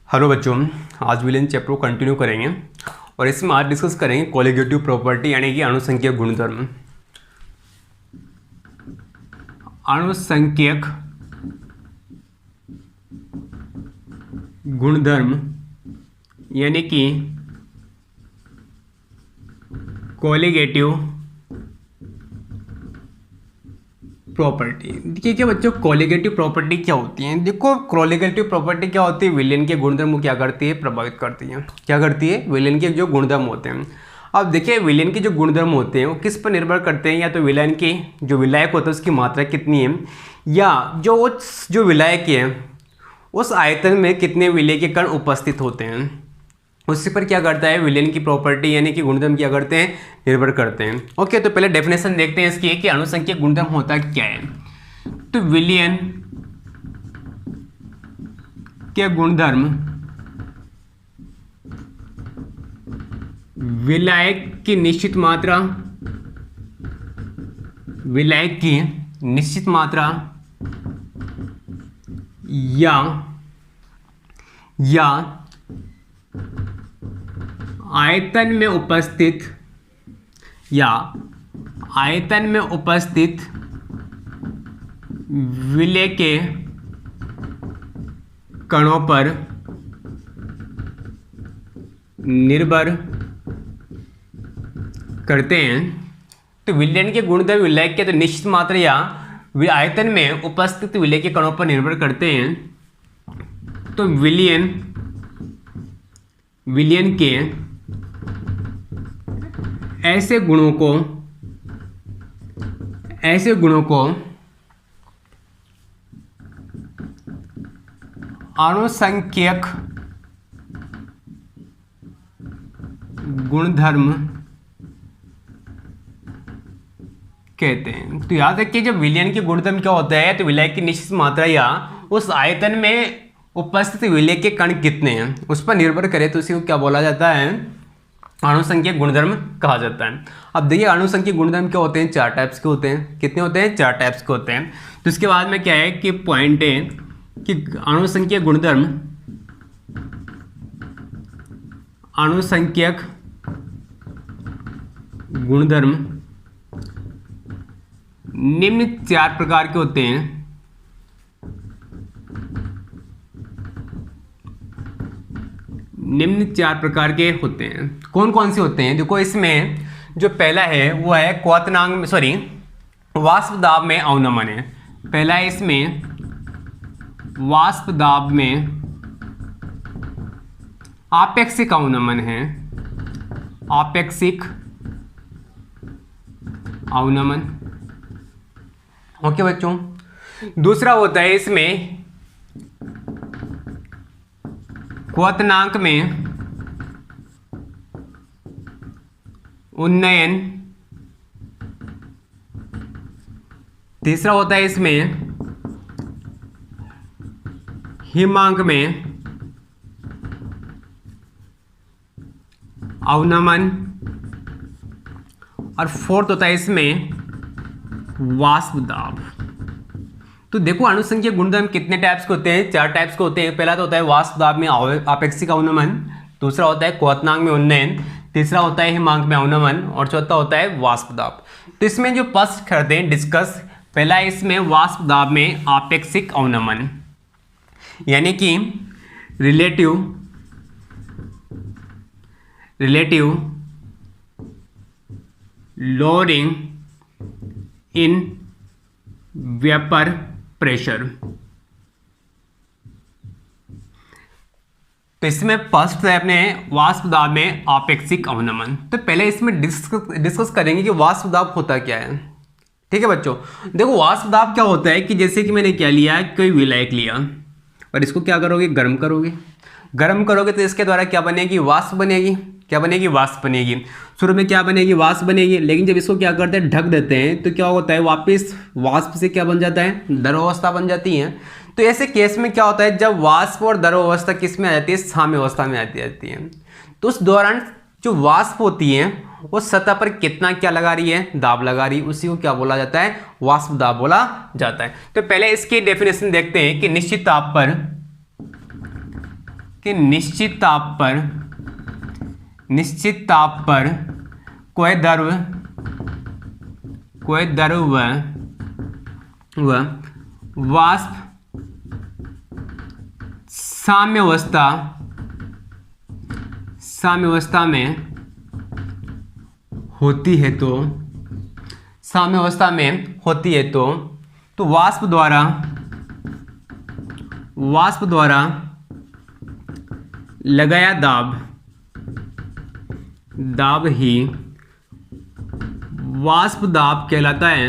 Hello बच्चों, आज villain chapter को कंटिन्यू करेंगे और इसमें आज डिस्कस करेंगे कोलिगेटिव प्रॉपर्टी यानी कि अणुसंख्यक गुणधर्म। अणुसंख्यक गुणधर्म यानी कि कोलिगेटिव प्रॉपर्टी। देखिए क्या बच्चों, कोलिगेटिव प्रॉपर्टी क्या होती है। देखो कोलिगेटिव प्रॉपर्टी क्या होती है, विलेन के गुणधर्म को क्या करती है, प्रभावित करती है। क्या करती है, विलेन के जो गुणधर्म होते हैं। अब देखिए विलेन के जो गुणधर्म होते हैं वो किस पर निर्भर करते हैं, या तो विलेन की जो विलायक होता है उसकी मात्रा कितनी है, या जो विलायक है उस आयतन में कितने विलेय के कण उपस्थित होते हैं, उसी पर क्या करता है विलेन की प्रॉपर्टी यानी कि गुणधर्म क्या करते हैं, निर्भर करते हैं। ओके, तो पहले डेफिनेशन देखते हैं इसकी कि अणुसंख्यक गुणधर्म होता क्या है। तो विलेन के गुणधर्म विलायक की निश्चित मात्रा, विलायक की निश्चित मात्रा या आयतन में उपस्थित विलेय के कणों पर निर्भर करते हैं। तो विलेन के गुणधर्म विलायक के तो निश्चित मात्रा या आयतन में उपस्थित विलेय के कणों पर निर्भर करते हैं। तो विलेन के ऐसे गुणों को अणुसंख्यक गुणधर्म कहते हैं। तो याद रखिए जब विलेन के गुणधर्म क्या होता है, तो विलायक की निश्चित मात्रा या उस आयतन में उपस्थित विलेय के कण कितने हैं उस पर निर्भर करे तो उसी को क्या बोला जाता है, अणुसंख्यक गुणधर्म कहा जाता है। अब देखिए अणुसंख्यक गुणधर्म क्या होते हैं, 4 टाइप्स के होते हैं। कितने होते हैं, 4 टाइप्स के होते हैं। तो इसके बाद में क्या है कि पॉइंट है कि अणुसंख्यक गुणधर्म निम्न 4 प्रकार के होते हैं। निम्न 4 प्रकार के होते हैं। कौन कौन से होते हैं, देखो इसमें जो पहला है वो है वाष्प दाब में अवनमन है। पहला है इसमें वाष्प दाब में आपेक्षिक अवनमन है, आपेक्षिक अवनमन। ओके बच्चों, दूसरा होता है इसमें क्वथनांक में उन्नयन। तीसरा होता है इसमें हिमांक में अवनमन। और फोर्थ होता है इसमें वाष्प दाब। तो देखो अणुसंख्यक गुणधर्म कितने टाइप्स के होते हैं, 4 टाइप्स के होते हैं। पहला तो होता है वाष्प दाब में आपेक्षिक अवनमन, दूसरा होता है क्वथनांक में उन्नयन, तीसरा होता है हिमांक में अवनमन और चौथा होता है वाष्प दाब। तो इसमें जो फर्स्ट करते हैं डिस्कस, पहला है इसमें वाष्प दाब में आपेक्षिक अवनमन यानी कि relative lowering in vapour pressure. तो इसमें फर्स्ट है अपने वाष्प दाब में आपेक्षिक अवनमन। तो पहले इसमें डिस्कस करेंगे कि वाष्प दाब होता क्या है। ठीक है बच्चों, देखो वाष्प दाब क्या होता है कि जैसे कि मैंने क्या लिया, कोई विलायक लिया और इसको क्या करोगे, गर्म करोगे तो इसके द्वारा क्या बनेगी, वाष्प बनेगी। क्या बनेगी, वाष्प बनेगी। शुरू में क्या बनेगी, वाष्प बनेगी, लेकिन जब इसको क्या करते हैं, ढक देते हैं, तो क्या होता है, वापस वाष्प से क्या बन जाता है, द्रव अवस्था बन जाती है। तो ऐसे केस में क्या होता है, जब वाष्प और द्रव अवस्था किस में आ जाती है, साम्य अवस्था में आती जाती है। तो उस दौरान जो वाष्प होती है वो सतह पर कितना क्या लगा रही है, दाब लगा रही है, उसी को क्या बोला जाता है, वाष्प दाब बोला जाता है। तो पहले इसकी डेफिनेशन देखते हैं कि निश्चित ताप पर कि निश्चित ताप पर कोई द्रव व वाष्प साम्यावस्था में होती है तो वाष्प द्वारा लगाया दाब ही वाष्प दाब कहलाता है।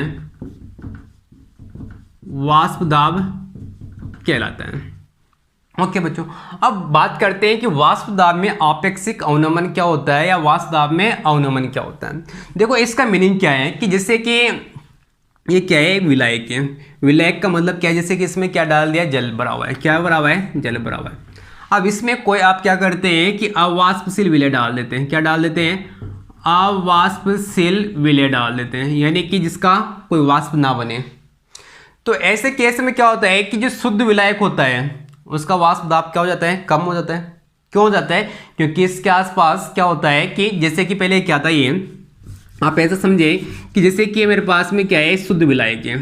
ओके बच्चों, अब बात करते हैं कि वाष्प दाब में आपेक्षिक अवनमन क्या होता है या वाष्प दाब में अवनमन क्या होता है। देखो इसका मीनिंग क्या है कि जैसे कि ये क्या है, विलायक है। विलायक का मतलब क्या है, जैसे कि इसमें क्या डाल दिया, जल भरा हुआ है। क्या भरा हुआ है, जल भरा हुआ है। अब इसमें कोई आप क्या करते हैं कि अवाष्पशील विलय डाल देते हैं। क्या डाल देते हैं, अवाष्पशील विलय डाल देते हैं, यानी कि जिसका कोई वाष्प ना बने। तो ऐसे केस में क्या होता है कि जो शुद्ध विलायक होता है उसका वाष्प दाब क्या हो जाता है, कम हो जाता है। क्यों हो जाता है, क्योंकि इसके आसपास क्या होता है कि जैसे कि पहले क्या था, ये आप ऐसा समझे कि जैसे कि मेरे पास में क्या है, शुद्ध विलायक है।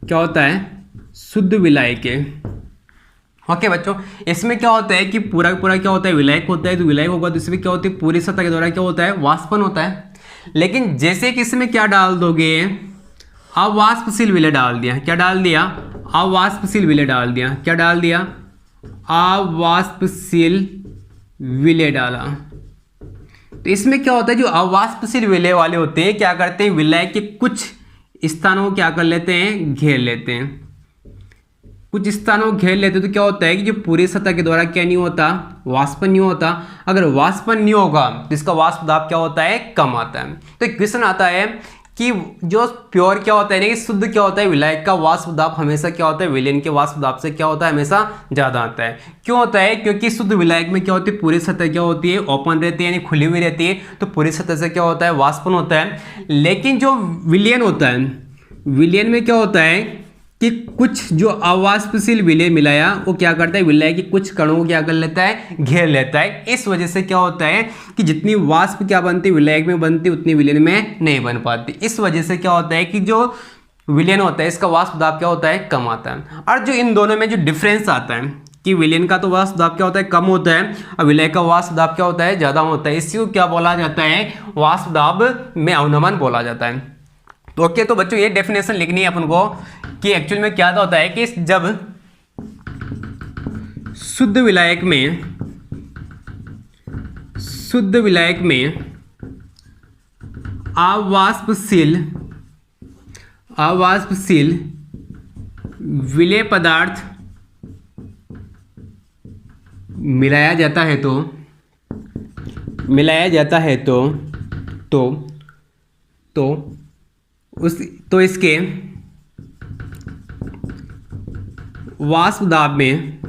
क्या होता है, शुद्ध विलायक है। ओके बच्चों, इसमें क्या होता है कि पूरा क्या होता है, विलायक होता है। तो विलायक होगा तो इसमें क्या होती है, पूरी सतह के द्वारा क्या होता है, वाष्पन होता है। लेकिन जैसे कि इसमें क्या डाल दोगे, अवाष्पशील विलय डाल दिया। क्या डाल दिया, अवाष्पशील विलय डाल दिया। क्या डाल दिया, अवाष्पशील विलय डाला। तो इसमें क्या होता है, जो अवाष्पशील विलय वाले होते हैं क्या करते हैं, विलय के कुछ स्थानों को क्या कर लेते हैं, घेर लेते हैं। कुछ स्थानों को घेर लेते हैं तो क्या होता है कि जो पूरी सतह के द्वारा क्या नहीं होता, वाष्पन नहीं होता। अगर वाष्पन नहीं होगा तो इसका वाष्प दाब क्या होता है, कम आता है। तो एक क्वेश्चन आता है कि जो प्योर क्या होता है ना, कि शुद्ध क्या होता है, विलायक का वाष्प दाब हमेशा क्या होता है, विलयन के वाष्प दाब से क्या होता है, हमेशा ज़्यादा आता है। क्यों होता है, क्योंकि शुद्ध विलायक में क्या होती है, पूरी सतह क्या होती है, ओपन रहती है, यानी खुली हुई रहती है। तो पूरी सतह से क्या होता है, वाष्पन होता है। लेकिन जो विलयन होता है, विलयन में क्या होता है कि कुछ जो अवाष्पशील विलय मिलाया वो क्या करता है, विलय के कुछ कणों को क्या कर लेता है, घेर लेता है। इस वजह से क्या होता है कि जितनी वाष्प क्या बनती है, विलायक में बनती, उतनी विलयन में नहीं बन पाती। इस वजह से क्या होता है कि जो विलयन होता है इसका वाष्प दाब क्या होता है, कम आता है। और जो इन दोनों में जो डिफरेंस आता है कि विलयन का तो वाष्प दाब क्या होता है, कम होता है, और विलय का वाष्प दाब क्या होता है, ज़्यादा होता है। इसी को क्या बोला जाता है, वाष्प दाब में अवनमन बोला जाता है। तो ओके, तो बच्चों ये डेफिनेशन लिखनी है अपन को कि एक्चुअल में क्या होता है कि जब शुद्ध विलायक में अवाष्पशील विलय पदार्थ मिलाया जाता है तो इसके वाष्प दाब में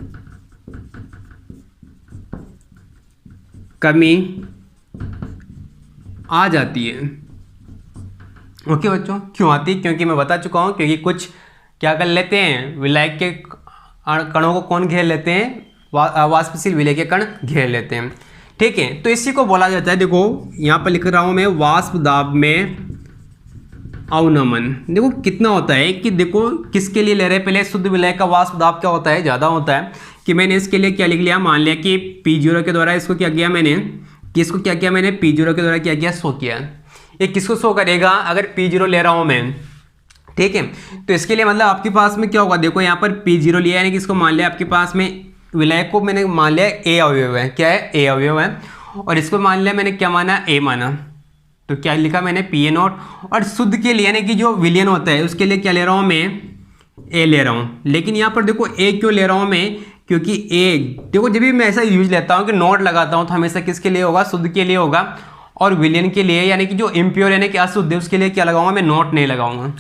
कमी आ जाती है। ओके बच्चों, क्यों आती है, क्योंकि मैं बता चुका हूँ, क्योंकि कुछ क्या कर लेते हैं, विलायक के कणों को कौन घेर लेते हैं, वाष्पशील विलय के कण घेर लेते हैं। ठीक है, तो इसी को बोला जाता है, देखो यहाँ पर लिख रहा हूँ मैं, वाष्प दाब में अवनमन। देखो कितना होता है कि देखो किसके लिए ले रहे हैं, पहले शुद्ध विलय का वाष्प दाब क्या होता है, ज़्यादा होता है। कि मैंने इसके लिए क्या लिख लिया, मान लिया कि P0 के द्वारा इसको क्या किया मैंने, कि इसको क्या किया मैंने, P0 के द्वारा क्या किया, शो किया। ये किसको शो करेगा, अगर P0 ले रहा हूँ मैं, ठीक है। तो इसके लिए मतलब आपके पास में क्या होगा, देखो यहाँ पर P0 लिया, यानी कि इसको मान लिया आपके पास में विलय को मैंने मान लिया A अवयव है। क्या है, A अवयव है। और इसको मान लिया मैंने, क्या माना, A माना। तो क्या लिखा मैंने, PA0। और शुद्ध के लिए यानी कि जो विलयन होता है उसके लिए क्या ले रहा हूँ मैं, A ले रहा हूँ। लेकिन यहाँ पर देखो A क्यों ले रहा हूँ मैं, क्योंकि A देखो जब भी मैं ऐसा यूज लेता हूँ कि नोट लगाता हूँ तो हमेशा किसके लिए होगा, शुद्ध के लिए होगा। और विलयन के लिए यानी कि जो इम्प्योर यानी कि अशुद्ध है उसके लिए क्या लगाऊंगा मैं, नोट नहीं लगाऊंगा।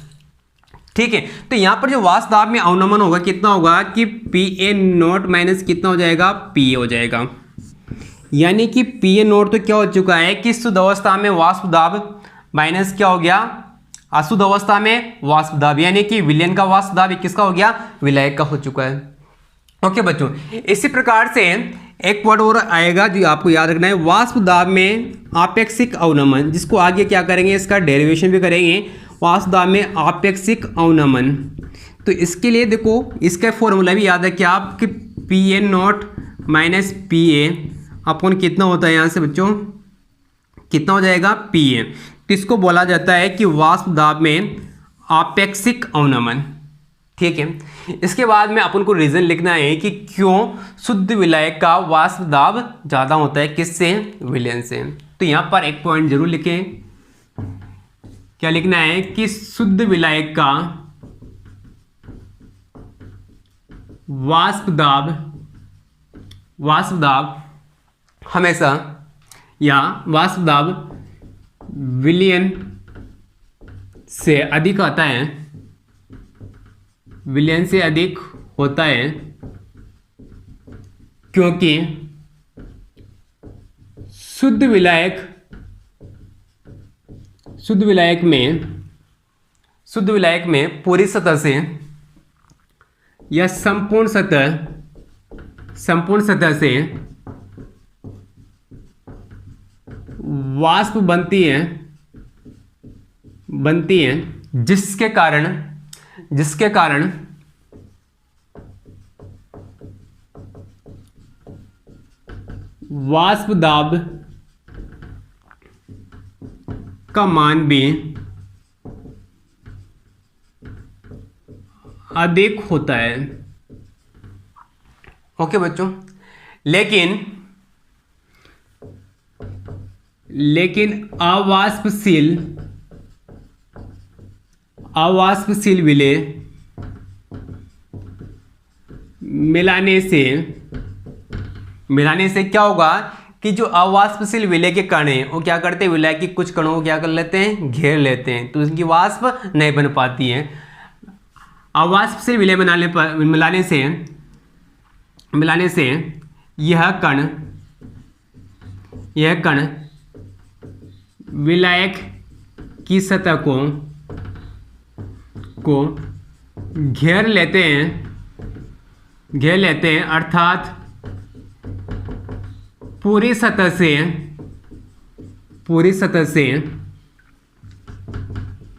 ठीक है, तो यहाँ पर जो वाष्प दाब में अवनमन होगा कितना होगा कि PA0 माइनस कितना हो जाएगा, PA हो जाएगा। यानी कि PA0 तो क्या हो चुका है कि शुद्ध अवस्था में वाष्प दाब माइनस क्या हो गया, अशुद्ध अवस्था में वाष्प दाब, यानी कि विलयन का वाष्प दाब किसका हो गया, विलायक का हो चुका है। ओके बच्चों, इसी प्रकार से एक वर्ड और आएगा जो आपको याद रखना है, वाष्प दाब में आपेक्षिक अवनमन, जिसको आगे क्या करेंगे, इसका डेरिवेशन भी करेंगे। वाष्प दाब में आपेक्षिक अवनमन, तो इसके लिए देखो इसका फॉर्मूला भी याद है कि आपके Pn0 माइनस Pa अपन कितना होता है यहाँ से बच्चों, कितना हो जाएगा Pa। तो इसको बोला जाता है कि वाष्प दाब में आपेक्षिक अवनमन। ठीक है, इसके बाद में अपन को रीजन लिखना है कि क्यों शुद्ध विलायक का वाष्प दाब ज़्यादा होता है, किससे, विलयन से। तो यहाँ पर एक पॉइंट जरूर लिखें, क्या लिखना है कि शुद्ध विलायक का वाष्प दाब हमेशा, या वाष्प दाब विलयन से अधिक आता है, विलयन से अधिक होता है, क्योंकि शुद्ध विलायक में पूरी सतह से या संपूर्ण सतह से वाष्प बनती है, जिसके कारण वाष्प दाब का मान भी अधिक होता है। ओके बच्चों, लेकिन अवाष्पशील विलेय मिलाने से क्या होगा कि जो अवाष्पशील विलेय के कण हैं वो क्या करते हैं, विलेय के कुछ कणों को क्या कर लेते हैं, घेर लेते हैं, तो उनकी वाष्प नहीं बन पाती है। अवाष्पशील विलेय मिलाने से यह कण विलायक की सतह को घेर लेते हैं, अर्थात पूरी सतह से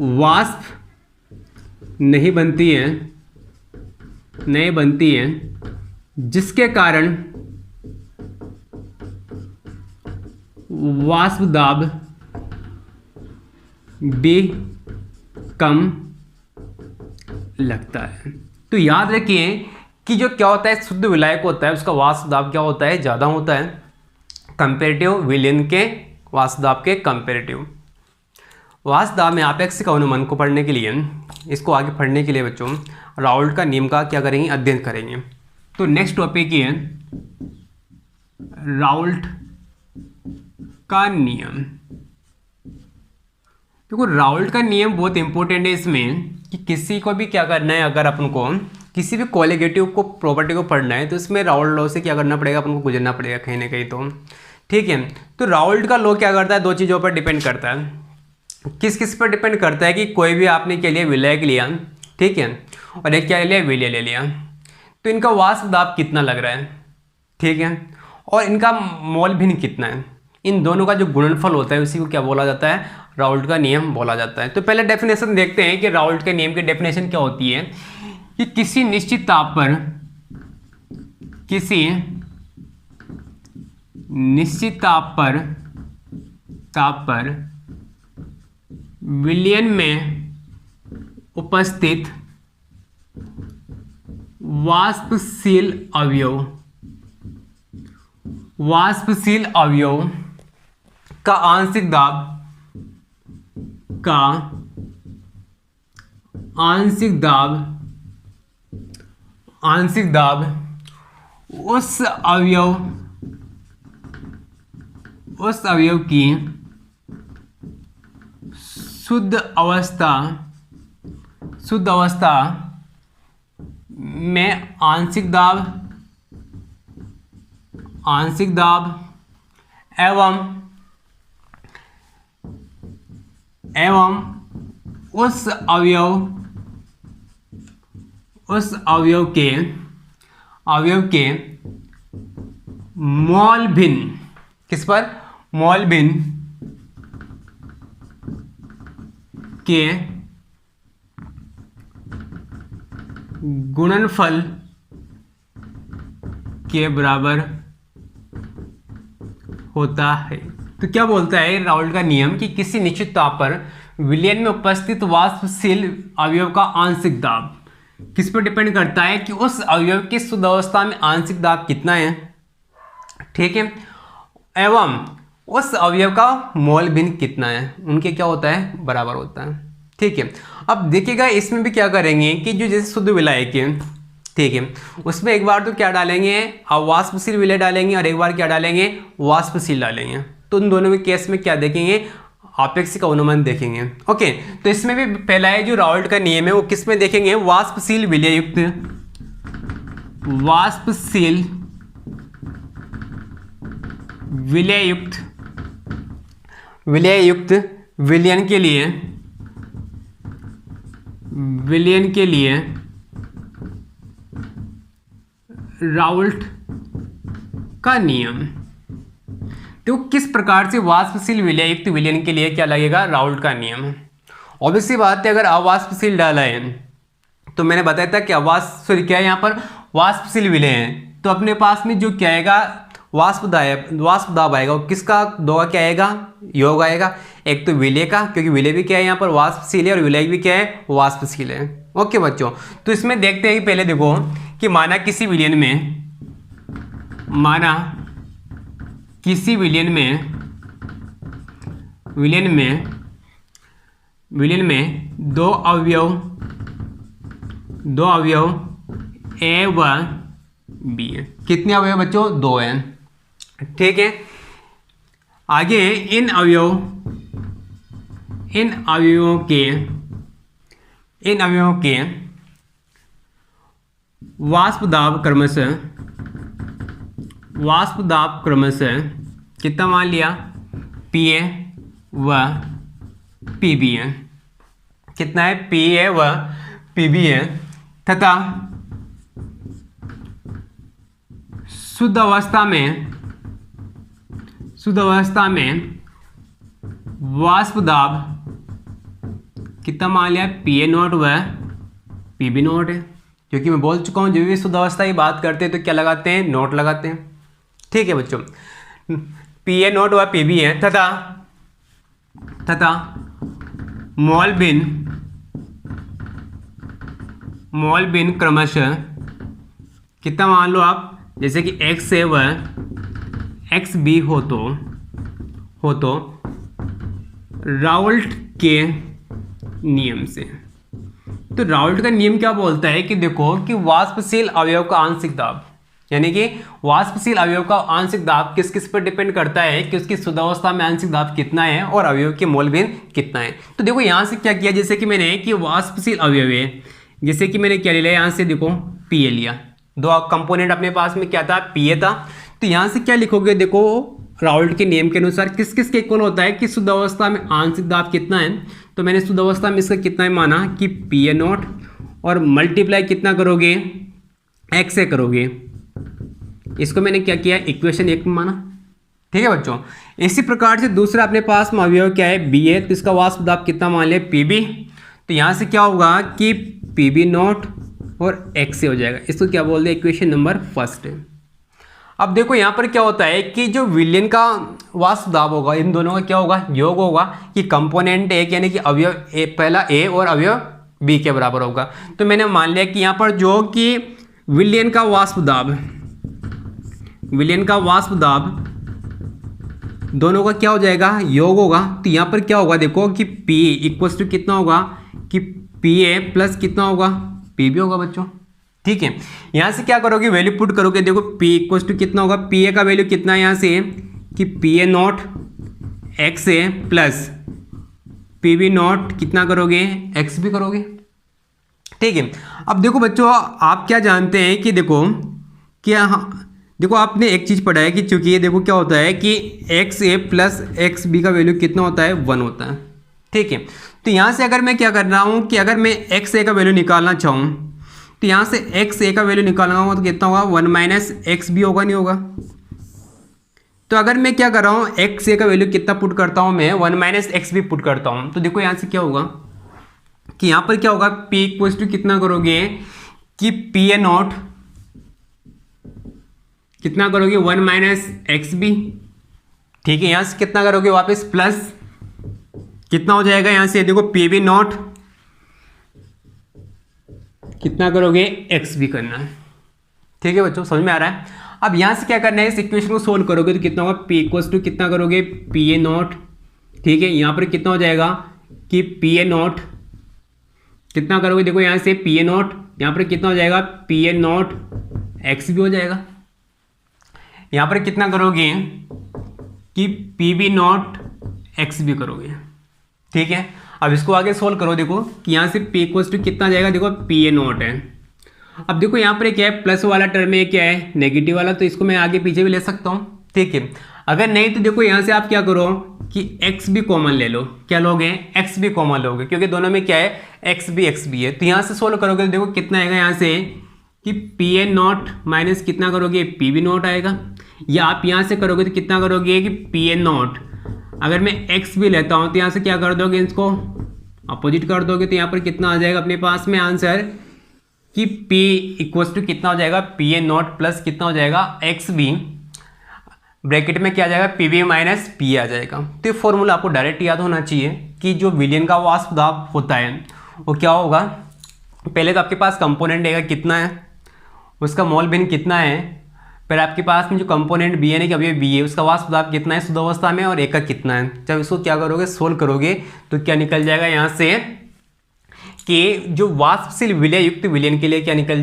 वाष्प नहीं बनती है, जिसके कारण वाष्प दाब भी कम लगता है। तो याद रखिए कि जो क्या होता है, शुद्ध विलायक होता है उसका वाष्प दाब क्या होता है, ज़्यादा होता है कंपेरेटिव विलयन के वाष्प दाब के कंपेरेटिव। वाष्प दाब में आपेक्षिक अवनमन को पढ़ने के लिए, इसको आगे पढ़ने के लिए बच्चों राउल्ट का नियम का क्या करेंगे, अध्ययन करेंगे। तो नेक्स्ट टॉपिक ये है राउल्ट का नियम। देखो राउल्ट का नियम बहुत इंपॉर्टेंट है इसमें, कि किसी को भी क्या करना है, अगर अपन को किसी भी कोलिगेटिव को प्रॉपर्टी को पढ़ना है तो इसमें राउल्ट लॉ से क्या करना पड़ेगा, अपन को गुजरना पड़ेगा कहीं ना कहीं। तो ठीक है, तो राउल्ट का लॉ क्या करता है, दो चीज़ों पर डिपेंड करता है। किस पर डिपेंड करता है कि कोई भी आपने के लिए विलायक लिया, ठीक है, और एक क्या ले लिया, विलय ले लिया, तो इनका वाष्प दाब कितना लग रहा है, ठीक है, और इनका मोल भिन्न कितना है, इन दोनों का जो गुणनफल होता है उसी को क्या बोला जाता है, राउल्ट का नियम बोला जाता है। तो पहले डेफिनेशन देखते हैं कि राउल्ट के नियम की डेफिनेशन क्या होती है, कि किसी निश्चित ताप पर विलयन में उपस्थित वाष्पशील अवयव का आंशिक दाब उस अवयव की शुद्ध अवस्था में आंशिक दाब एवं उस अवयव के अवयव के मॉल भिन्न, किस पर, मॉल भिन्न के गुणनफल के बराबर होता है। तो क्या बोलता है राउल्ट का नियम कि किसी निश्चित ताप पर विलयन में उपस्थित वाष्पशील अवयव का आंशिक दाब किस पर डिपेंड करता है कि उस अवयव की शुद्ध अवस्था में आंशिक दाब कितना है, ठीक है, एवं उस अवयव का मोल भिन्न कितना है, उनके क्या होता है, बराबर होता है, ठीक है। अब देखिएगा इसमें भी क्या करेंगे कि जो जैसे शुद्ध विलायक है, ठीक है, उसमें एक बार तो क्या डालेंगे, अवाष्पशील विलय डालेंगे और एक बार क्या डालेंगे, वाष्पशील डालेंगे। तो उन दोनों के केस में क्या देखेंगे, आपेक्षिक अवनमन देखेंगे। ओके, तो इसमें भी पहला है जो राउल्ट का नियम है वो किस में देखेंगे, वाष्पशील विलययुक्त, वाष्पशील विलययुक्त, विलययुक्त विलयन के लिए, विलयन के लिए राउल्ट का नियम। तो किस प्रकार से वाष्पशील विलययुक्त विलयन के लिए क्या लगेगा, राउल्ट का नियम। ऑब्वियसली बात है, अगर अवाष्पशील डाला है तो मैंने बताया था कि क्या है यहाँ पर, वाष्पशील विलय है, तो अपने पास में जो क्या आएगा, वाष्पदाब आएगा, और किसका, दो का क्या आएगा, योग आएगा, एक तो विलय का, क्योंकि विलय भी क्या है यहाँ पर वाष्पशील है और विलय भी क्या है, वाष्पशील है। ओके बच्चों, तो इसमें देखते हैं कि पहले देखो कि माना किसी विलयन में, माना किसी विलयन में, विलयन में दो अवयव ए व बी है। कितने अवयव बच्चों, दो हैं, ठीक है। आगे इन अवयवों के वाष्पदाब क्रमशः कितना मान लिया, Pa व Pb है, कितना है, Pa व Pb है, तथा शुद्ध अवस्था में वाष्पदाब कितना मान लिया, Pa0 व Pb0 है, क्योंकि मैं बोल चुका हूँ जब भी शुद्ध अवस्था की बात करते हैं तो क्या लगाते हैं, नोट लगाते हैं, ठीक है बच्चों। Pa0 व Pb है, तथा मोल भिन्न क्रमशः कितना मान लो आप, जैसे कि x ए व xb हो तो राउल्ट के नियम से। तो राउल्ट का नियम क्या बोलता है कि देखो कि वाष्पशील अवयव का आंशिक दाब, यानी कि वाष्पशील अवयव का आंशिक दाब किस किस पर डिपेंड करता है कि उसकी शुद्ध अवस्था में आंशिक दाब कितना है और अवयव के मोल भिन्न कितना है। तो देखो यहाँ से क्या किया, जैसे कि मैंने कि वाष्पशील अवयव है, जैसे कि मैंने क्या लिया, यहाँ से देखो Pa लिया, दो कंपोनेंट अपने पास में क्या था, Pa था, तो यहाँ से क्या लिखोगे, देखो राउल्ट के नियम के अनुसार किस किस के इक्वल होता है कि शुद्ध अवस्था में आंशिक दाब कितना है। तो मैंने शुद्ध अवस्था में इसका कितना है माना कि Pa0 और मल्टीप्लाई कितना करोगे, x से करोगे, इसको मैंने क्या किया, इक्वेशन 1 में माना, ठीक है बच्चों। इसी प्रकार से दूसरा अपने पास में अवयव क्या है, B है, तो इसका वाष्पदाब कितना मान लिया, Pb, तो यहाँ से क्या होगा कि Pb0 और x से हो जाएगा, इसको क्या बोल दे, इक्वेशन नंबर 1 है। अब देखो यहाँ पर क्या होता है कि जो विलयन का वाष्पदाब होगा, इन दोनों का क्या होगा, योग होगा, कि कंपोनेंट एक यानी कि अवयव ए, पहला A और अवयव B के बराबर होगा। तो मैंने मान लिया कि यहाँ पर जो कि विलयन का वाष्पदाब दोनों का क्या हो जाएगा, योग होगा। तो यहाँ पर क्या होगा, देखो कि P इक्वल्स टू कितना होगा कि Pa प्लस कितना होगा, Pb होगा बच्चों, ठीक है। यहाँ से क्या करोगे, वैल्यू पुट करोगे, देखो P इक्वल्स टू कितना होगा, Pa का वैल्यू कितना है यहाँ से कि Pa0 x है प्लस Pb0 कितना करोगे, x भी करोगे, ठीक है। अब देखो बच्चों आप क्या जानते हैं कि देखो क्या, देखो आपने एक चीज़ पढ़ा है कि चूंकि ये देखो क्या होता है कि XA प्लस XB का वैल्यू कितना होता है, 1 होता है, ठीक है। तो यहाँ से अगर मैं क्या कर रहा हूँ कि अगर मैं XA का वैल्यू निकालना चाहूँ तो यहाँ से एक्स ए का वैल्यू निकालना होगा तो कितना होगा 1 माइनस एक्स बी होगा, नहीं होगा। तो अगर मैं क्या कर रहा हूँ, एक्स ए का वैल्यू कितना पुट करता हूँ मैं, 1 माइनस एक्स बी पुट करता हूँ। तो देखो यहाँ से क्या होगा कि यहाँ पर क्या होगा, पी इक्वल टू कितना करोगे कि पी ए नॉट कितना करोगे 1 माइनस एक्स बी, ठीक है। यहाँ से कितना करोगे वापस प्लस कितना हो जाएगा, यहाँ से देखो पी बी नॉट कितना करोगे एक्स बी करना है, ठीक है बच्चों, समझ में आ रहा है। अब यहाँ से क्या करना है, इस इक्वेशन को सोल्व करोगे तो कितना होगा, पी इक्वल टू कितना करोगे पी ए नॉट, ठीक है। यहाँ पर कितना हो जाएगा कि पी ए नॉट कितना करोगे, देखो यहाँ से पी ए नॉट, यहाँ पर कितना हो जाएगा पी ए नॉट एक्स भी हो जाएगा। यहाँ पर कितना करोगे कि पी बी नॉट एक्स भी करोगे, ठीक है। अब इसको आगे सोल्व करो, देखो कि यहाँ से पी इक्वल टू कितना जाएगा, देखो पी ए नॉट है। अब देखो यहाँ पर क्या है, प्लस वाला टर्म है, क्या है नेगेटिव वाला, तो इसको मैं आगे पीछे भी ले सकता हूँ, ठीक है। अगर नहीं तो देखो यहाँ से आप क्या करो कि x भी कॉमन ले लो, क्या लोगे x भी कॉमन लोगे, क्योंकि दोनों में क्या है x भी है। तो यहाँ से सोल्व करोगे तो देखो कितना आएगा यहाँ से कि पी ए नॉट माइनस कितना करोगे पी बी नॉट आएगा, या आप यहाँ से करोगे तो कितना करोगे कि पी ए नॉट, अगर मैं x भी लेता हूँ तो यहाँ से क्या कर दोगे, इसको अपोजिट कर दोगे तो यहाँ पर कितना आ जाएगा अपने पास में आंसर कि p इक्वल्स टू कितना हो जाएगा पी ए नॉट प्लस कितना हो जाएगा एक्स बी, ब्रैकेट में क्या आ जाएगा पी बी माइनस पी आ जाएगा। तो ये फॉर्मूला आपको डायरेक्ट याद होना चाहिए कि जो विलयन का वाष्प दाब होता है वो क्या होगा, पहले तो आपके पास कंपोनेंट ए का कितना है, उसका मोल भिन्न कितना है, फिर आपके पास में जो कंपोनेंट बी है कि अभी बी है उसका वाष्प दाब कितना है शुद्ध अवस्था में, और ए का कितना है। जब इसको क्या करोगे सोल्व करोगे तो क्या निकल जाएगा यहाँ से कि जो वाष्पशील विलय युक्त विलयन के लिए क्या निकल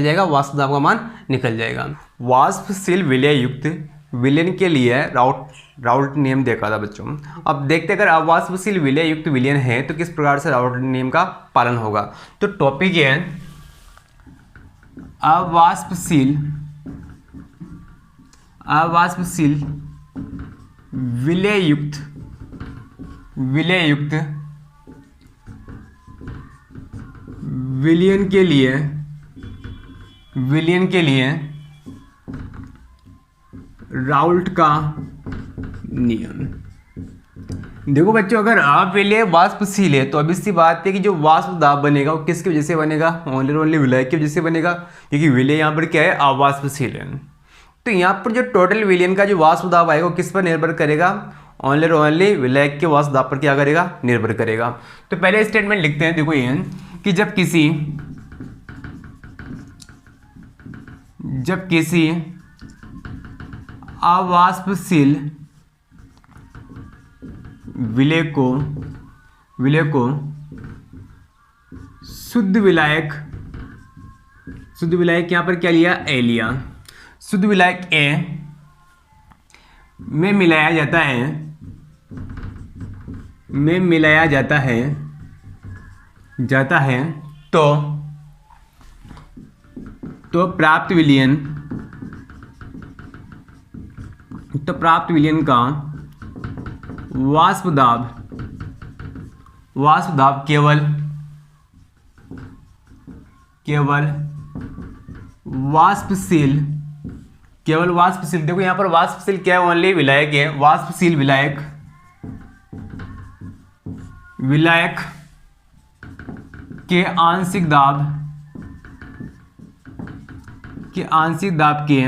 जाएगा, वाष्प दाब का मान निकल जाएगा। वाष्पशील विलय युक्त विलयन के लिए राउल्ट नियम देखा था बच्चों। अब देखते अगर अवाष्पशील विलय युक्त विलयन है तो किस प्रकार से राउल्ट नियम का पालन होगा। तो टॉपिक है अवाष्पशील विलय युक्त विलयन के लिए राउल्ट का नियम। देखो बच्चों अगर अविलय वाष्पशील है तो obvious सी बात है कि जो वाष्प दाब बनेगा वो किसकी वजह से बनेगा, ओनली विलायक की वजह से बनेगा, क्योंकि विलय यहाँ पर क्या है अवाष्पशील है। तो यहाँ पर जो टोटल विलयन का जो वाष्प दाब आएगा वो किस पर निर्भर करेगा, ओनली विलायक के वाष्प दाब पर क्या करेगा, निर्भर करेगा। तो पहले स्टेटमेंट लिखते हैं, देखो ये कि जब किसी अवाष्पशील विलय को शुद्ध विलायक यहाँ पर क्या लिया ए लिया, शुद्ध विलायक ए में मिलाया जाता है तो प्राप्त विलयन का वाष्प दाब केवल वाष्पशील, देखो यहाँ पर वाष्पशील क्या है, ओनली विलायक है, वाष्पशील विलायक के आंशिक दाब के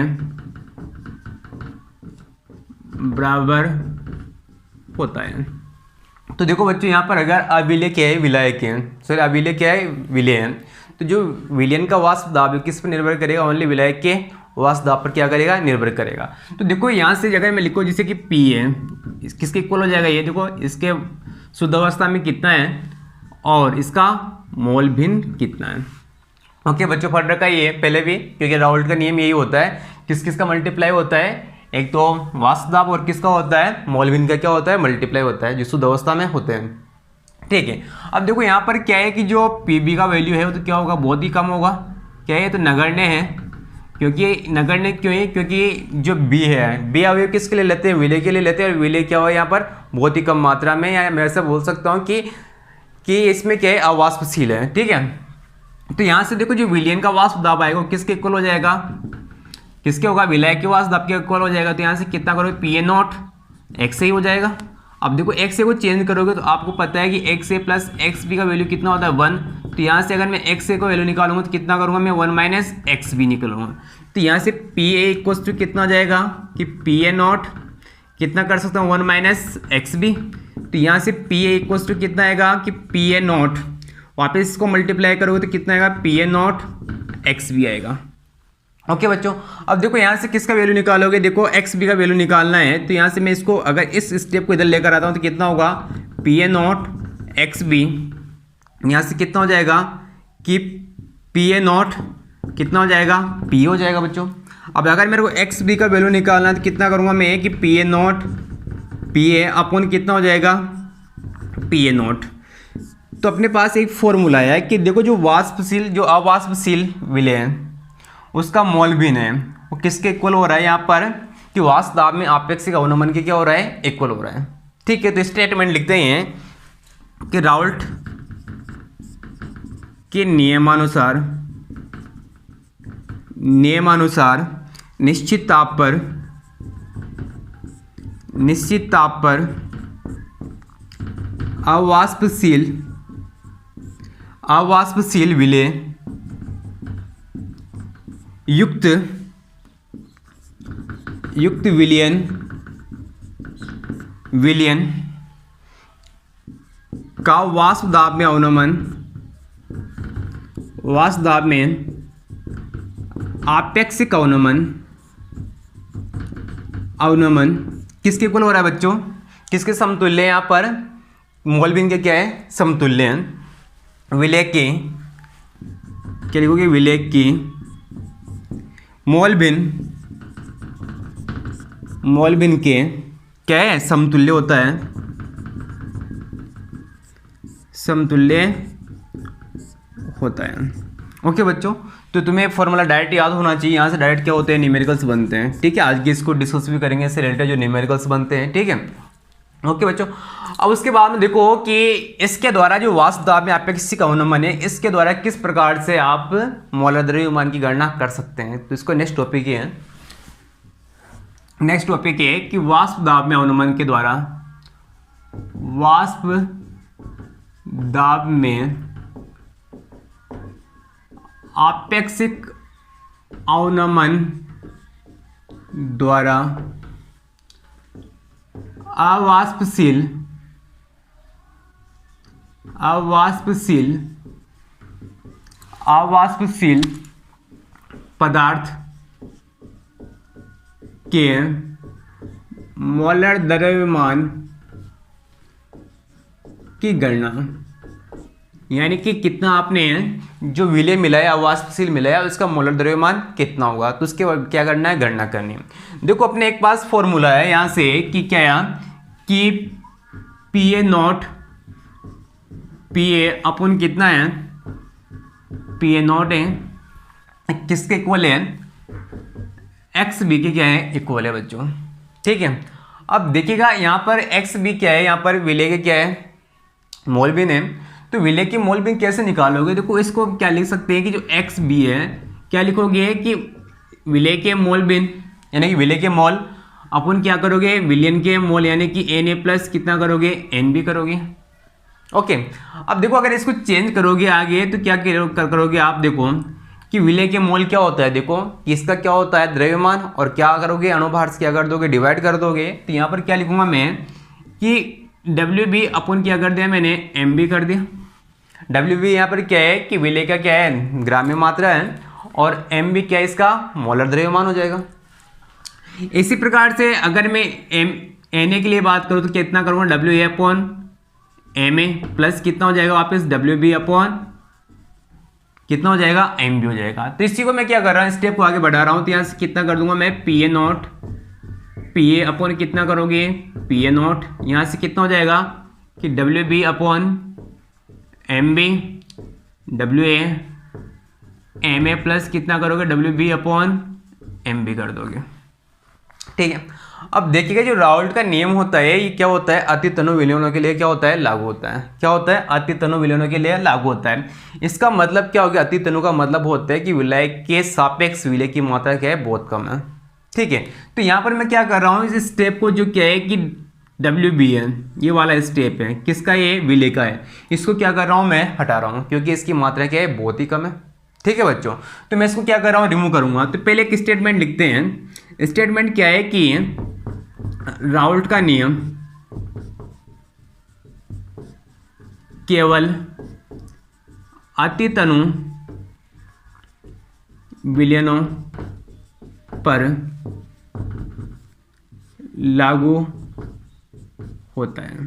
बराबर होता है। तो देखो बच्चों यहाँ पर अगर अविलय क्या है विलायक है, सॉरी अविलय क्या है विलय है, तो जो विलयन का वाष्प दाब है किस पर निर्भर करेगा, ओनली विलायक के वाष्प दाब पर क्या करेगा, निर्भर करेगा। तो देखो यहाँ से अगर मैं लिखूँ जैसे कि P है, किसके इक्वल हो जाएगा, ये देखो इसके शुद्ध अवस्था में कितना है और इसका मोल भिन्न कितना है। ओके बच्चों फर्दर का ये पहले भी, क्योंकि राउल्ट का नियम यही होता है, किस का मल्टीप्लाई होता है, एक तो वाष्प दाब और किसका होता है, मोल भिन्न का क्या होता है, मल्टीप्लाई होता है, जो शुद्ध अवस्था में होते हैं, ठीक है। अब देखो यहाँ पर क्या है कि जो Pb का वैल्यू है वो तो क्या होगा, बहुत ही कम होगा, क्या है तो नगण्य है, क्योंकि नगण्य क्यों है, क्योंकि जो B है, B अवयव किसके लिए लेते हैं, विलय के लिए लेते हैं, और विलय क्या हुआ यहाँ पर बहुत ही कम मात्रा में, या मैं ऐसा बोल सकता हूँ कि इसमें क्या है अवाष्पशील है, ठीक है। तो यहाँ से देखो जो विलयन का वाष्प दाब आएगा वो किसके इक्वल हो जाएगा, किसके होगा, विलय के वाष्प दाब के इक्वल हो जाएगा। तो यहाँ से कितना करोगे, पी ए नॉट एक्स ए ही हो जाएगा। अब देखो एक्स ए को चेंज करोगे तो आपको पता है कि एक्स ए प्लस एक्स बी का वैल्यू कितना होता है 1। तो यहाँ से अगर मैं एक्स ए को वैल्यू निकालूंगा तो कितना करूँगा मैं 1 माइनस एक्स बी निकालूंगा। तो यहाँ से पी ए इक्वल्स टू कितना हो जाएगा कि पी ए नॉट कितना कर सकता हूँ 1 माइनस एक्स बी। तो यहाँ से पी ए इक्वल्स टू कितना आएगा कि पी ए नॉट वापस इसको मल्टीप्लाई करोगे तो कितना आएगा P A not X B आएगा। ओके बच्चों, अब देखो यहाँ से किसका वैल्यू निकालोगे, देखो एक्स बी का वैल्यू निकालना है। तो यहाँ से मैं इसको अगर इस स्टेप को इधर लेकर आता हूँ तो कितना होगा P A not X B, यहाँ से कितना हो जाएगा कि पी ए नॉट कितना हो जाएगा पी हो जाएगा बच्चों। अब अगर मेरे को एक्स बी का वैल्यू निकालना है तो कितना करूँगा मैं कि P A not P A upon कितना हो जाएगा पी ए नॉट। तो अपने पास एक फॉर्मूला है कि देखो जो वाष्पशील जो अवाष्पशील विलय है उसका मोल भिन्न है वो किसके इक्वल हो रहा है यहाँ पर कि वाष्प दाब में आपेक्षिक अवनमन के क्या हो रहा है इक्वल हो रहा है। ठीक है, तो स्टेटमेंट लिखते हैं कि राउल्ट के नियमानुसार निश्चित ताप पर अवाष्पशील विलय युक्त विलयन का वाष्प दाब में आपेक्षिक अवनमन किसके इक्वल हो रहा है बच्चों, किसके समतुल्य है यहाँ पर मोल भिन्न के क्या है समतुल्य हैं। विलय के क्या लिखोगे विलय की मोल भिन्न के क्या है समतुल्य होता है, समतुल्य होता है। ओके बच्चों, तो तुम्हें फॉर्मूला डायरेक्ट याद होना चाहिए। यहाँ से डायरेक्ट क्या होते हैं न्यूमेरिकल्स बनते हैं। ठीक है, आज की इसको डिस्कस भी करेंगे इससे रिलेटेड जो न्यूमेरिकल्स बनते हैं। ठीक है, ओके बच्चों। अब उसके बाद में देखो कि इसके द्वारा जो वाष्प दाब में आपेक्षिक अवनमन है इसके द्वारा किस प्रकार से आप मोलर द्रव्यमान की गणना कर सकते हैं। तो इसको नेक्स्ट टॉपिक है कि वाष्प दाब में अवनमन के द्वारा वाष्प दाब में आपेक्षिक अवनमन द्वारा अवाष्पशील पदार्थ के मोलर द्रव्यमान की गणना, यानी कि कितना आपने जो विलय मिला है अवाष्पशील मिला है उसका मोलर द्रव्यमान कितना होगा, तो उसके क्या करना है गणना करनी है। देखो अपने एक पास फॉर्मूला है यहाँ से कि क्या कि P A not P A अपन कितना है पी ए नॉट है किसके इक्वल है एक्स बी के क्या है इक्वल है बच्चों। ठीक है, अब देखिएगा यहाँ पर एक्स बी क्या है, यहाँ पर विलय के क्या है मोल भिन्न है। तो विलय की मोल भिन्न कैसे निकालोगे, देखो इसको क्या लिख सकते हैं कि जो एक्स बी है क्या लिखोगे कि विलय के मोल भिन्न यानी कि विलय के मोल अपन क्या करोगे विलयन के मोल यानी कि एन ए प्लस कितना करोगे एन बी करोगे। ओके, अब देखो अगर इसको चेंज करोगे आगे तो क्या करोगे आप देखो कि विलय के मोल क्या होता है, देखो कि इसका क्या होता है द्रव्यमान और क्या करोगे अणुभार से क्या कर दोगे डिवाइड कर दोगे। तो यहाँ पर क्या लिखूंगा मैं कि डब्ल्यू बी अपन क्या कर दिया मैंने एम बी कर दिया। डब्ल्यू बी यहाँ पर क्या है कि विलय का क्या है ग्राम्य मात्रा है और एम बी क्या है इसका मोलर द्रव्यमान हो जाएगा। इसी प्रकार से अगर मैं एन ए के लिए बात करूँ तो कितना करूँगा W A upon M A plus कितना हो जाएगा वापस डब्ल्यू बी अपॉन कितना हो जाएगा एम बी हो जाएगा। तो इसी को मैं क्या कर रहा हूँ स्टेप को आगे बढ़ा रहा हूँ। तो यहाँ से कितना कर दूंगा मैं P A not P A upon कितना करोगे पी ए नॉट, यहाँ से कितना हो जाएगा कि W B upon M B W A M A plus कितना करोगे W B upon M B कर दोगे। ठीक है। अब देखिएगा जो राउल्ट का नियम होता है ये क्या होता है, अति तनु विलयनों के लिए क्या होता है, लागू होता है। क्या होता है, अति तनु विलयनों के लिए लागू होता है। इसका मतलब क्या हो गया, अति तनु का मतलब होता है कि विलय के सापेक्ष विलय की मात्रा क्या है, बहुत कम है। ठीक है, तो यहाँ पर मैं क्या कर रहा हूँ, इस स्टेप को जो क्या है कि WB है, ये वाला स्टेप है किसका, ये विलय का है, इसको क्या कर रहा हूँ मैं हटा रहा हूँ क्योंकि इसकी मात्रा क्या है, बहुत ही कम है। ठीक है बच्चों, तो मैं इसको क्या कर रहा हूँ, रिमूव करूँगा। तो पहले एक स्टेटमेंट लिखते हैं। स्टेटमेंट क्या है कि राउल्ट का नियम केवल अति तनु विलयनों पर लागू होता है।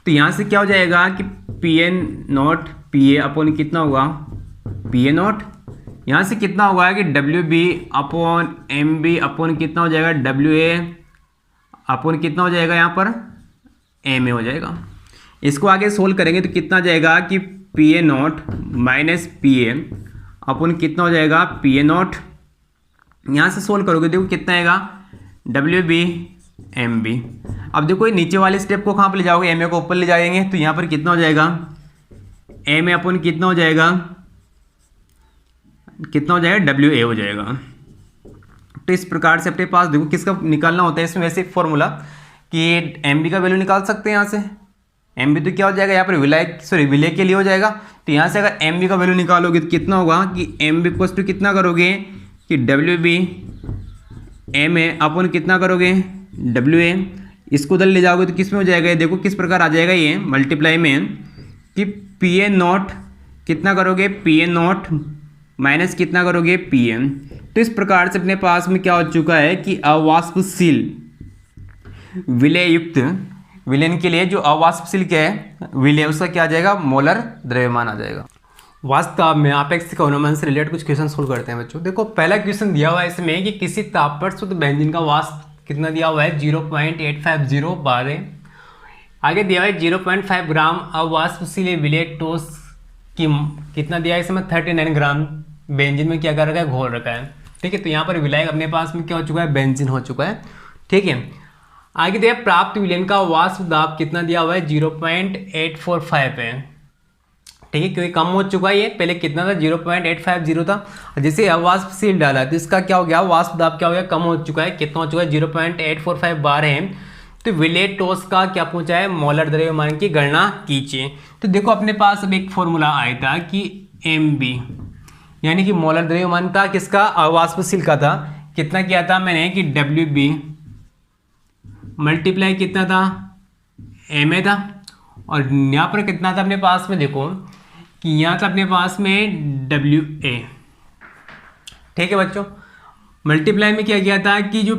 तो यहां से क्या हो जाएगा कि PA0 PA अपॉन कितना होगा, PA0, यहाँ से कितना होगा कि WB अपॉन MB अपॉन कितना हो जाएगा, WA अपॉन कितना हो जाएगा, यहाँ पर MA हो जाएगा। इसको आगे सोल्व करेंगे तो कितना जाएगा कि PA0 माइनस PA अपॉन कितना हो जाएगा, PA0। यहाँ से सोल्व करोगे देखो कितना आएगा, WB MB। अब देखो ये नीचे वाले स्टेप को कहाँ पर ले जाओगे, MA को ऊपर ले जाएंगे तो यहाँ पर कितना हो जाएगा, MA अपॉन कितना हो जाएगा, कितना हो जाएगा, WA हो जाएगा। तो इस प्रकार से अपने पास देखो किसका निकालना होता है, इसमें वैसे एक फॉर्मूला कि MB का वैल्यू निकाल सकते हैं यहाँ से। MB तो क्या हो जाएगा यहाँ पर विलय के लिए हो जाएगा। तो यहाँ से अगर MB का वैल्यू निकालोगे तो कितना होगा कि MB इक्वल्स टू कितना करोगे कि WB MA अपन कितना करोगे, WA। इसको उधर ले जाओगे तो किस में हो जाएगा, ये देखो किस प्रकार आ जाएगा, ये मल्टीप्लाई में कि PA0 कितना करोगे, PA0 माइनस कितना करोगे, PM। तो इस प्रकार से अपने पास में क्या हो चुका है कि अवाष्पशील विलय युक्त विलयन के लिए जो अवाष्पशील क्या है विलय, उसका क्या आ जाएगा, मोलर द्रव्यमान आ जाएगा। वास्तव में आपेक्षिक अवनमन से रिलेटेड कुछ क्वेश्चन सोल्व करते हैं बच्चों। देखो पहला क्वेश्चन दिया हुआ है इसमें कि किसी ताप पर शुद्ध बेंजीन का वाष्प कितना दिया हुआ है, 0.850 बार है। आगे दिया हुआ है 0.5 ग्राम अवाष्पशील विलय ठोस की कितना दिया है इसमें, 39 ग्राम बेंजीन में क्या कर रखा है, घोल रखा है। ठीक है, तो यहाँ पर विलय अपने पास में क्या हो चुका है, बेंजीन हो चुका है। ठीक है, आगे दिया प्राप्त विलयन का वाष्प दाब कितना दिया हुआ है, 0.845 है। ठीक है, क्योंकि कम हो चुका है ये, पहले कितना था, 0.850 था। जैसे अवाष्पशील डाला तो इसका क्या हो गया, वाष्प दाब क्या हो गया, कम हो चुका है। कितना हो चुका है, 0.845 बार है। तो विलय ठोस का क्या पूछा है, मोलर द्रव्यमान की गणना कीजिए। तो देखो अपने पास अब एक फॉर्मूला आया था कि MB यानी कि मोलर द्रव्यमान था किसका, अवाष्पशील का था। कितना किया था मैंने कि WB मल्टीप्लाई कितना था, MA था। और यहाँ पर कितना था अपने पास में, देखो कि यहाँ था अपने पास में WA। ठीक है बच्चों, मल्टीप्लाई में क्या किया था कि जो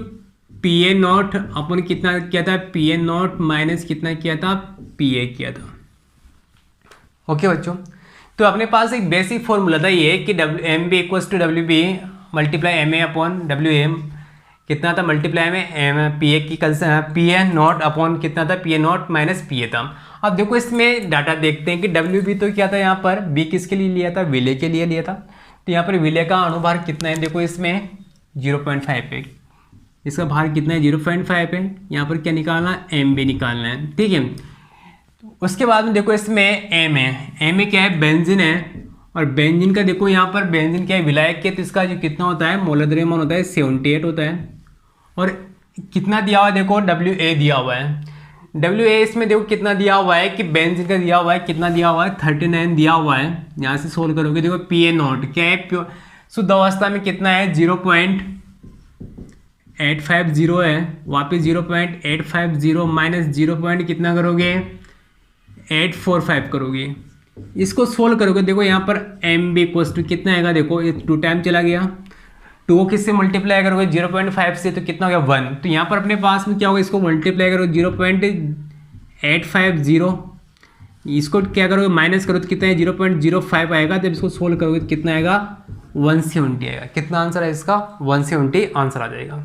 PA0 अपन कितना किया था, PA0 माइनस कितना किया था, PA किया था। ओके बच्चों, तो अपने पास एक बेसिक फॉर्मूला था ये कि MB equals to WB multiply MA upon WA कितना था, मल्टीप्लाई में PA की PA0 अपॉन कितना था, PA0 माइनस PA था। अब देखो इसमें डाटा देखते हैं कि WB तो क्या था, यहाँ पर B किसके लिए लिया था, विलय के लिए लिया था। तो यहाँ पर विलय का अणुभार कितना है, देखो इसमें 0.5 है, इसका भार कितना है, 0.5 है। यहाँ पर क्या निकालना है, MB निकालना है। ठीक है, उसके बाद में देखो इसमें MA क्या है, बेंजीन है। और बेंजीन का देखो यहाँ पर बेंजीन क्या है, विलायक के, तो इसका जो कितना होता है, मोलर द्रव्यमान होता है 78 होता है। और कितना दिया हुआ है, देखो WA दिया हुआ है। WA इसमें देखो कितना दिया हुआ है कि बेंजीन का दिया हुआ है, कितना दिया हुआ है, 39 दिया हुआ है। यहाँ से सोल्व करोगे देखो PA0 क्या है, शुद्ध अवस्था में कितना है, 0.850 है। वापिस 0.850 माइनस 0. कितना करोगे, 845 करोगे। इसको सोल्व करोगे देखो यहाँ पर MB इक्वल्स टू कितना आएगा, देखो ये 2 टाइम चला गया, 2 को किससे मल्टीप्लाई करोगे, 0.5 से, तो कितना हो गया 1। तो यहाँ पर अपने पास में क्या होगा, इसको मल्टीप्लाई करोगे 0.850, इसको क्या करोगे माइनस करो तो कितना है, 0.05 आएगा। जब इसको सोल्व करोगे तो कितना आएगा, 170 आएगा। कितना आंसर है इसका, 170 आंसर आ जाएगा।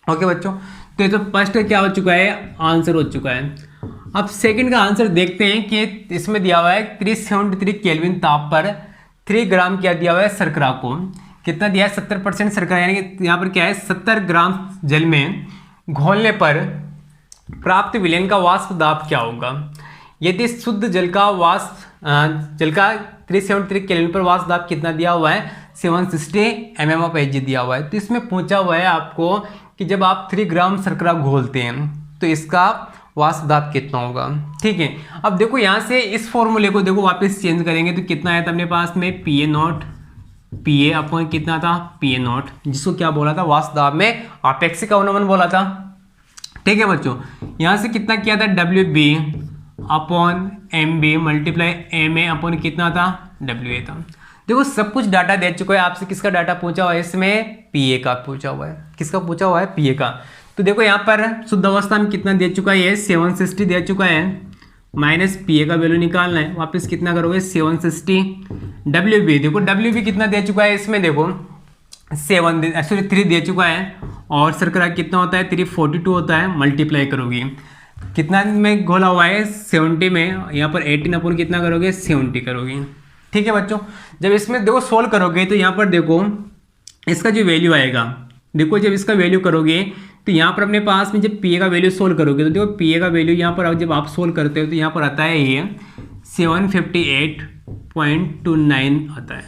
ओके बच्चों, तो ये तो फर्स्ट क्या हो चुका है, आंसर हो चुका है। अब सेकंड का आंसर देखते हैं कि इसमें दिया हुआ है 373 केल्विन ताप पर 3 ग्राम क्या दिया हुआ है, शर्करा को कितना दिया है 70% शर्करा, यानी कि यहाँ पर क्या है 70 ग्राम जल में घोलने पर प्राप्त विलयन का वाष्प दाब क्या होगा। यदि शुद्ध जल का 373 केल्विन पर वाष्प दाब कितना दिया हुआ है 760 mmHg दिया हुआ है। तो इसमें पूछा हुआ है आपको कि जब आप 3 ग्राम शर्करा घोलते हैं तो इसका वाष्प दाब कितना होगा। ठीक है, अब देखो यहाँ से इस फॉर्मूले को देखो वापस चेंज करेंगे तो कितना आया था अपने पास में PA अपॉन कितना था PA0, जिसको क्या बोला था वाष्प दाब में आपेक्षिक अवनमन बोला था। ठीक है बच्चों, यहाँ से कितना किया था WB upon MB multiply MA upon कितना था WA था। देखो सब कुछ डाटा दे चुका है, आपसे किसका डाटा पूछा हुआ है, इसमें PA का पूछा हुआ है। किसका पूछा हुआ है PA का। तो देखो यहाँ पर शुद्ध अवस्था में कितना दे चुका है, 760 दे चुका है, माइनस PA का वैल्यू निकालना है, वापस कितना करोगे 760। WB देखो WB कितना दे चुका है, इसमें देखो 3 दे चुका है, और शर्करा कितना होता है 342 होता है, मल्टीप्लाई करोगे कितना में घोला हुआ है 70 में, यहाँ पर 18 अपन कितना करोगे 70 करोगे। ठीक है बच्चों, जब इसमें देखो सोल्व करोगे तो यहाँ पर देखो इसका जो वैल्यू आएगा, देखो जब इसका वैल्यू करोगे तो यहाँ पर अपने पास में जब PA का वैल्यू सोल्व करोगे तो देखो PA का वैल्यू यहाँ पर जब आप सोल्व करते हो तो यहाँ पर आता है ये 758.29 आता है।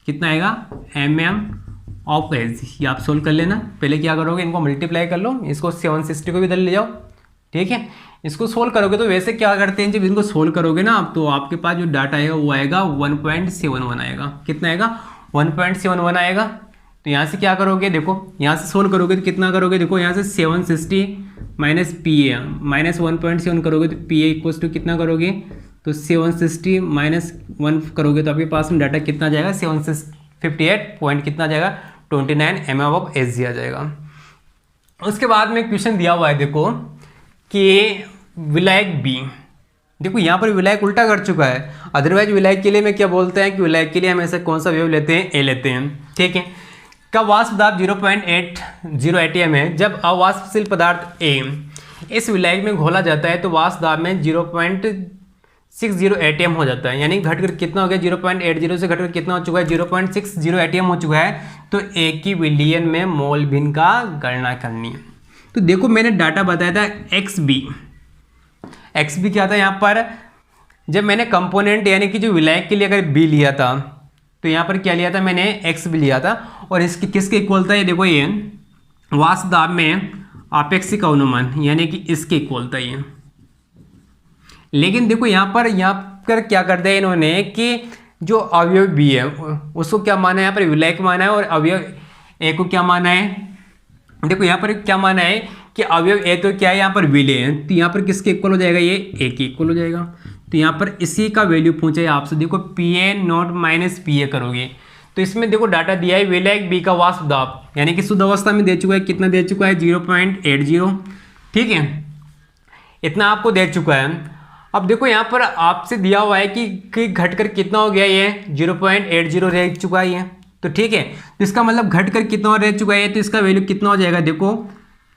कितना आएगा mmHg, ये आप सोल्व कर लेना। पहले क्या करोगे, इनको मल्टीप्लाई कर लो, इसको 760 को भी इधर ले जाओ। ठीक है, इसको सोल्व करोगे तो वैसे क्या करते हैं, जब इनको सोल्व करोगे ना आप तो आपके पास जो डाटा आएगा वो आएगा 1.71 आएगा। कितना आएगा 1.71 आएगा। तो यहाँ से क्या करोगे, देखो यहाँ से सोल्व करोगे तो कितना करोगे, देखो यहाँ से 760 माइनस PA माइनस 1.7 करोगे तो PA इक्वल्स टू कितना करोगे, तो 760 माइनस 1 करोगे तो आपके पास में डाटा कितना जाएगा 758 पॉइंट कितना जाएगा 29 mmHg आ जाएगा। उसके बाद में क्वेश्चन दिया हुआ है देखो कि विलायक B, देखो यहाँ पर विलायक उल्टा कर चुका है। अदरवाइज विलायक के लिए मैं क्या बोलते हैं कि विलायक के लिए हम ऐसा कौन सा वेव लेते हैं, A लेते हैं। ठीक है, का वाष्प दाब 0.80 ATM है। जब अवाष्पशील पदार्थ A इस विलायक में घोला जाता है तो वाष्प दाब में 0.60 ATM हो जाता है, यानी घटकर कितना हो गया 0.80 से घटकर कितना हो चुका है 0.60 ATM हो चुका है। तो A की विलयन में मोल भिन्न का गणना करनी है। तो देखो मैंने डाटा बताया था XB क्या था, यहाँ पर जब मैंने कंपोनेंट यानी कि जो विलायक के लिए अगर B लिया था तो यहाँ पर क्या लिया था मैंने XB लिया था, और इसकी किसके इक्वल था, ये देखो ये वाष्प दाब में आपेक्षिक अवनमन यानी कि इसके इक्वल था ये। लेकिन देखो यहाँ पर क्या करते हैं इन्होंने कि जो अवयव B है उसको क्या माना है, यहाँ पर विलायक माना है, और अवयव A को क्या माना है, देखो यहाँ पर क्या माना है कि अवयव A तो क्या है यहाँ पर विलय है, तो यहाँ पर किसके इक्वल हो जाएगा, ये A के इक्वल हो जाएगा। तो यहाँ पर इसी का वैल्यू पूछा है आपसे, देखो PA0 माइनस PA करोगे तो इसमें देखो डाटा दिया है विलायक B का वाष्प दाब यानी कि शुद्ध अवस्था में दे चुका है, कितना दे चुका है 0.80। ठीक है, इतना आपको दे चुका है। अब देखो यहाँ पर आपसे दिया हुआ है कि घटकर कितना हो गया, ये 0.80 रह चुका है ये। तो ठीक है, तो इसका मतलब घटकर कितना रह चुका है, तो इसका वैल्यू कितना हो जाएगा, देखो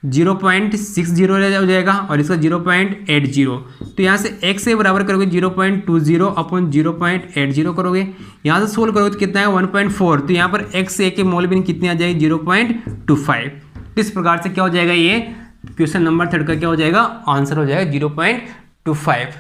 0.60 हो जाएगा और इसका 0.80। तो यहाँ से x से बराबर करोगे 0.20 अपॉन 0.80 करोगे, यहाँ से सोल्व करोगे तो कितना है 1.4। तो यहाँ पर x a के मोल भिन्न कितनी आ जाएगी 0.25। इस प्रकार से क्या हो जाएगा, ये क्वेश्चन नंबर 3 का क्या हो जाएगा आंसर हो जाएगा 0.25।